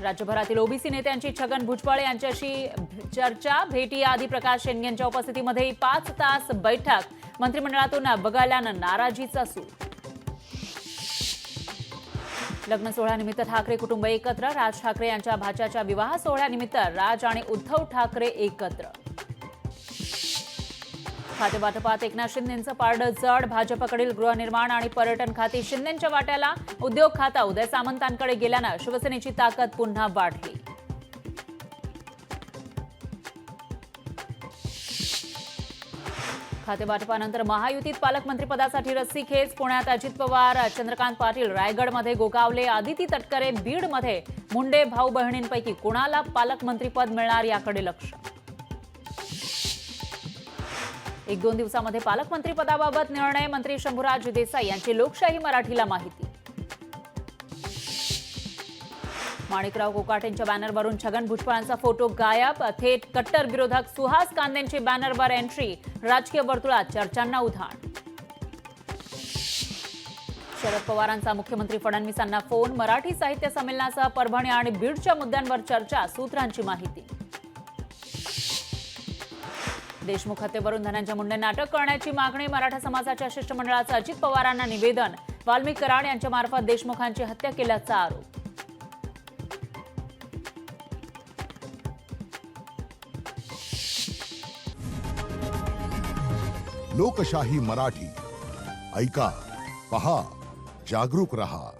राज्यभरातील ओबीसी नेत्यांची छगन भुजबळ यांच्याशी चर्चा, भेटीआधी प्रकाश शेंडेंच्या उपस्थितीमध्ये 5 तास बैठक, मंत्रिमंडळातून वगळल्यानं नाराजीचा सूर. लग्न सोहळ्यानिमित्त ठाकरे कुटुंब एकत्र, राज ठाकरे यांच्या भाच्याच्या विवाह सोहळ्यानिमित्त राज आणि उद्धव ठाकरे एकत्र. खातेवाटपात एकनाथ शिंदेंचं पारडं जड, भाजपकडील गृहनिर्माण आणि पर्यटन खाती शिंदेंच्या वाट्याला, उद्योग खाता उदय सामंतांकडे गेल्यानं शिवसेनेची ताकद पुन्हा वाढली. खातेवाटपानंतर महायुतीत पालकमंत्रीपदासाठी रस्सीखेच, पुण्यात अजित पवार, चंद्रकांत पाटील रायगडमध्ये गोगावले, आदिती तटकरे बीडमध्ये, मुंडे भाऊ बहिणींपैकी कोणाला पालकमंत्रीपद मिळणार याकडे लक्ष. 1-2 दिवसामध्ये पालकमंत्रीपदाबाबत निर्णय, मंत्री शंभूराज देसाई यांची लोकशाही मराठीला माहिती. माणिकराव कोकाटेंच्या बॅनरवरून छगन भुजबळांचा फोटो गायब, थेट कट्टर विरोधक सुहास कांदेंची बॅनरवर एंट्री, राजकीय वर्तुळात चर्चांना उधाण. शरद पवारांचा मुख्यमंत्री फडणवीसांना फोन, मराठी साहित्य संमेलनासह परभणी आणि बीडच्या मुद्द्यांवर चर्चा, सूत्रांची माहिती. देशमुख हत्येवरून धनंजय मुंडेंना अटक करण्याची मागणी, मराठा समाजाच्या शिष्टमंडळाचं अजित पवारांना निवेदन, वाल्मिक कराड यांच्या मार्फत देशमुखांची हत्या केल्याचा आरोप. लोकशाही मराठी ऐका, पहा, जागरूक रहा.